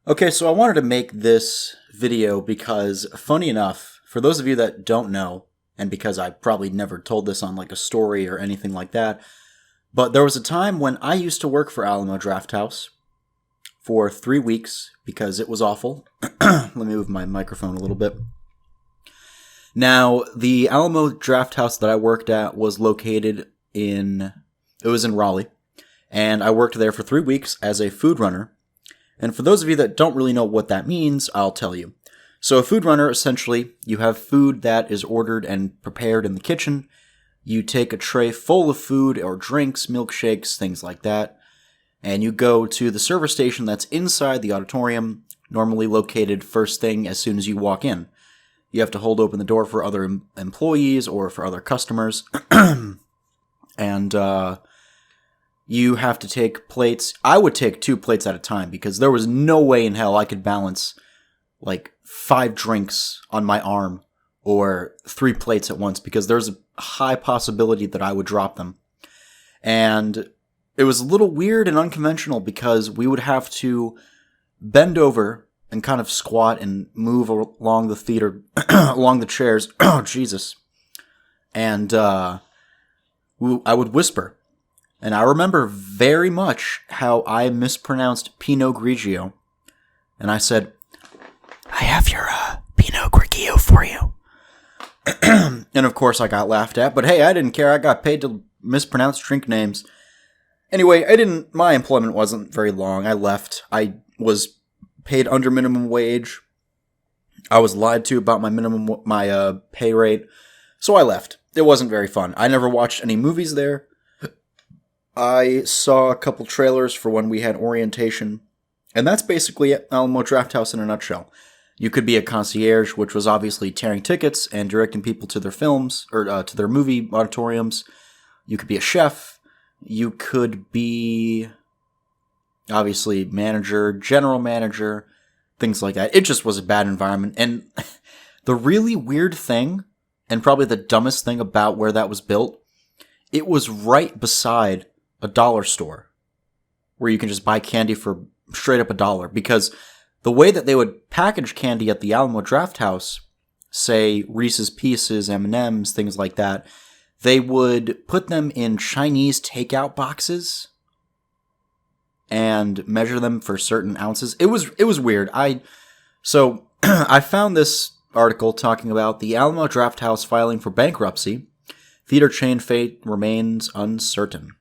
Okay, so I wanted to make this video because, funny enough, for those of you that don't know, and because I probably never told this on like a story or anything like that, but there was a time when I used to work for Alamo Drafthouse for 3 weeks because it was awful. Let me move my microphone a little bit. Now, the Alamo Drafthouse that I worked at was located in Raleigh, and I worked there for 3 weeks as a food runner. And for those of you that don't really know what that means, I'll tell you. So a food runner, essentially, you have food that is ordered and prepared in the kitchen. You take a tray full of food or drinks, milkshakes, things like that, and you go to the service station that's inside the auditorium, normally located first thing as soon as you walk in. You have to hold open the door for other employees or for other customers. And you have to take plates. I would take 2 plates at a time because there was no way in hell I could balance like 5 drinks on my arm or 3 plates at once because there's a high possibility that I would drop them. And it was a little weird and unconventional because we would have to bend over and kind of squat and move along the theater, along the chairs. Oh, Jesus. And I would whisper. And I remember very much how I mispronounced Pinot Grigio. And I said, I have your Pinot Grigio for you. And of course I got laughed at. But hey, I didn't care. I got paid to mispronounce drink names. Anyway, my employment wasn't very long. I left. I was paid under minimum wage. I was lied to about my pay rate. So I left. It wasn't very fun. I never watched any movies there. I saw a couple trailers for when we had orientation, and that's basically Alamo Drafthouse in a nutshell. You could be a concierge, which was obviously tearing tickets and directing people to their films, or to their movie auditoriums. You could be a chef. You could be, obviously, manager, general manager, things like that. It just was a bad environment, and the really weird thing, and probably the dumbest thing about where that was built, it was right beside a dollar store where you can just buy candy for straight up $1 because the way that they would package candy at the Alamo Drafthouse, say Reese's Pieces, M&Ms, things like that, they would put them in Chinese takeout boxes and measure them for certain ounces. It was weird. So I found this article talking about the Alamo Drafthouse filing for bankruptcy. Theater chain fate remains uncertain.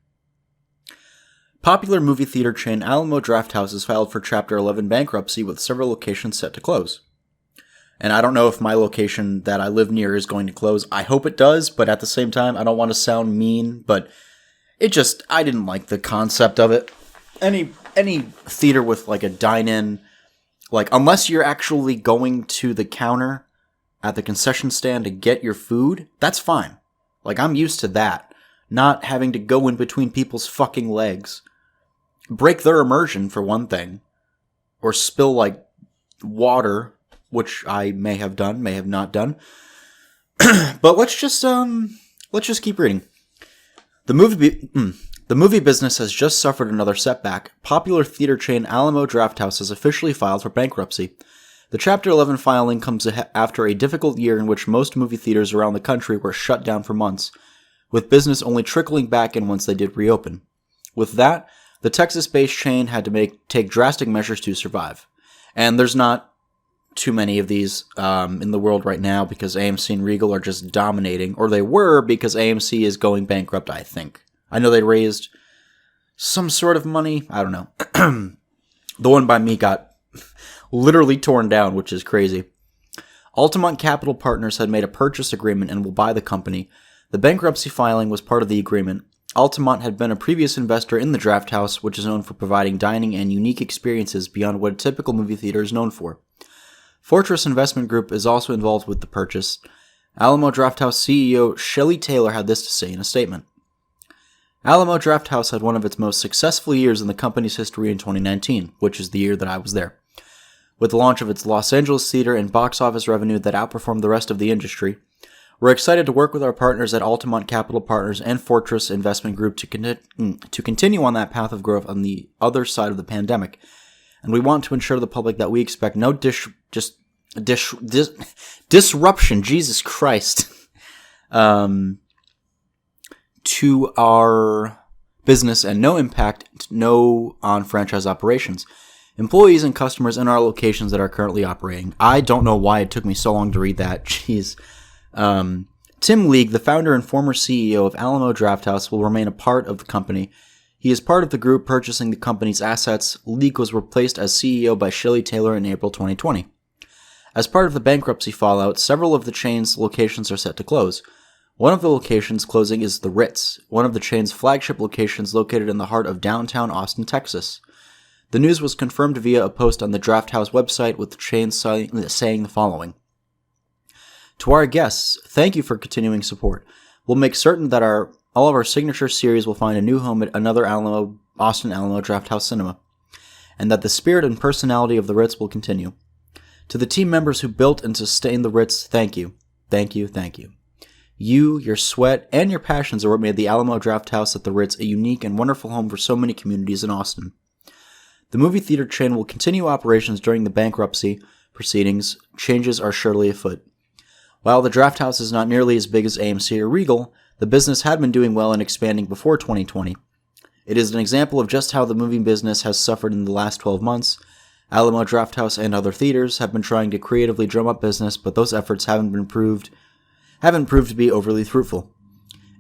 Popular movie theater chain Alamo Drafthouse has filed for Chapter 11 bankruptcy with several locations set to close. And I don't know if my location that I live near is going to close. I hope it does, but at the same time, I don't want to sound mean, but I didn't like the concept of it. Any theater with like a dine-in, like unless you're actually going to the counter at the concession stand to get your food, that's fine. Like I'm used to that. Not having to go in between people's fucking legs. Break their immersion, for one thing. Or spill, like, water, which I may have done, may have not done. But let's just keep reading. The movie business has just suffered another setback. Popular theater chain Alamo Drafthouse has officially filed for bankruptcy. The Chapter 11 filing comes after a difficult year in which most movie theaters around the country were shut down for months, with business only trickling back in once they did reopen. With that, the Texas-based chain had to take drastic measures to survive. And there's not too many of these in the world right now because AMC and Regal are just dominating, or they were because AMC is going bankrupt, I think. I know they raised some sort of money. I don't know. The one by me got literally torn down, which is crazy. Altamont Capital Partners had made a purchase agreement and will buy the company. The bankruptcy filing was part of the agreement. Altamont had been a previous investor in the Drafthouse, which is known for providing dining and unique experiences beyond what a typical movie theater is known for. Fortress Investment Group is also involved with the purchase. Alamo Drafthouse CEO Shelley Taylor had this to say in a statement. Alamo Drafthouse had one of its most successful years in the company's history in 2019, which is the year that I was there. With the launch of its Los Angeles theater and box office revenue that outperformed the rest of the industry, we're excited to work with our partners at Altamont Capital Partners and Fortress Investment Group to continue on that path of growth on the other side of the pandemic. and we want to ensure to the public that we expect no disruption, Jesus Christ, to our business and no impact on franchise operations, employees, and customers in our locations that are currently operating. I don't know why it took me so long to read that. Jeez. Tim League, the founder and former CEO of Alamo Drafthouse, will remain a part of the company. He is part of the group purchasing the company's assets. League was replaced as CEO by Shelley Taylor in April 2020. As part of the bankruptcy fallout, several of the chain's locations are set to close. One of the locations closing is the Ritz, one of the chain's flagship locations located in the heart of downtown Austin, Texas. The news was confirmed via a post on the Drafthouse website, with the chain saying the following. To our guests, thank you for continuing support. We'll make certain that all of our signature series will find a new home at another Austin Alamo Drafthouse cinema, and that the spirit and personality of the Ritz will continue. To the team members who built and sustained the Ritz, thank you. Thank you, thank you. You, your sweat, and your passions are what made the Alamo Drafthouse at the Ritz a unique and wonderful home for so many communities in Austin. The movie theater chain will continue operations during the bankruptcy proceedings. Changes are surely afoot. While the Drafthouse is not nearly as big as AMC or Regal, the business had been doing well and expanding before 2020. It is an example of just how the movie business has suffered in the last 12 months. Alamo Drafthouse and other theaters have been trying to creatively drum up business, but those efforts haven't proved to be overly fruitful.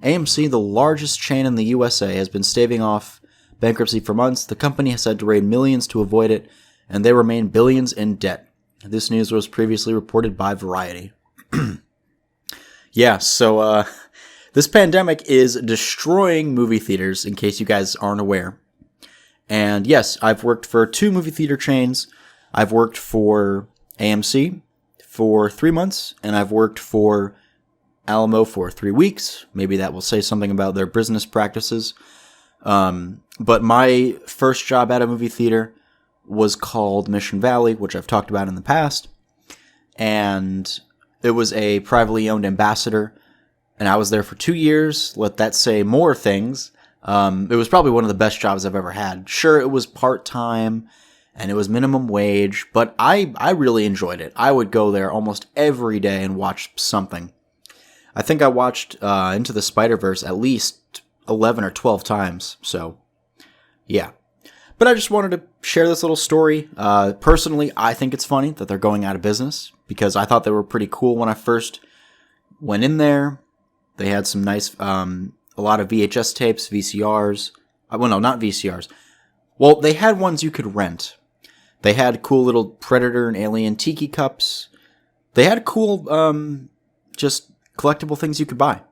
AMC, the largest chain in the USA, has been staving off bankruptcy for months. The company has had to raise millions to avoid it, and they remain billions in debt. This news was previously reported by Variety. Yeah, so this pandemic is destroying movie theaters, in case you guys aren't aware. And yes, I've worked for 2 movie theater chains. I've worked for AMC for 3 months, and I've worked for Alamo for 3 weeks. Maybe that will say something about their business practices. But my first job at a movie theater was called Mission Valley, which I've talked about in the past. And it was a privately owned ambassador, and I was there for 2 years. Let that say more things. It was probably one of the best jobs I've ever had. Sure, it was part-time, and it was minimum wage, but I really enjoyed it. I would go there almost every day and watch something. I think I watched Into the Spider-Verse at least 11 or 12 times, so yeah. But I just wanted to share this little story. Personally, I think it's funny that they're going out of business, because I thought they were pretty cool when I first went in there. They had some nice, a lot of VHS tapes, VCRs. Well, no, not VCRs. Well, they had ones you could rent. They had cool little Predator and Alien tiki cups. They had cool, just collectible things you could buy.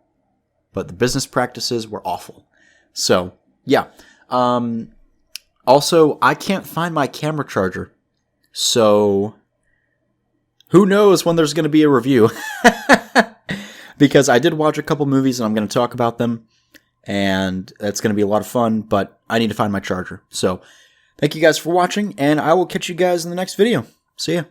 But the business practices were awful. So, yeah. Also, I can't find my camera charger. So, who knows when there's going to be a review. Because I did watch a couple movies and I'm going to talk about them. And that's going to be a lot of fun, but I need to find my charger. So, thank you guys for watching, and I will catch you guys in the next video. See ya.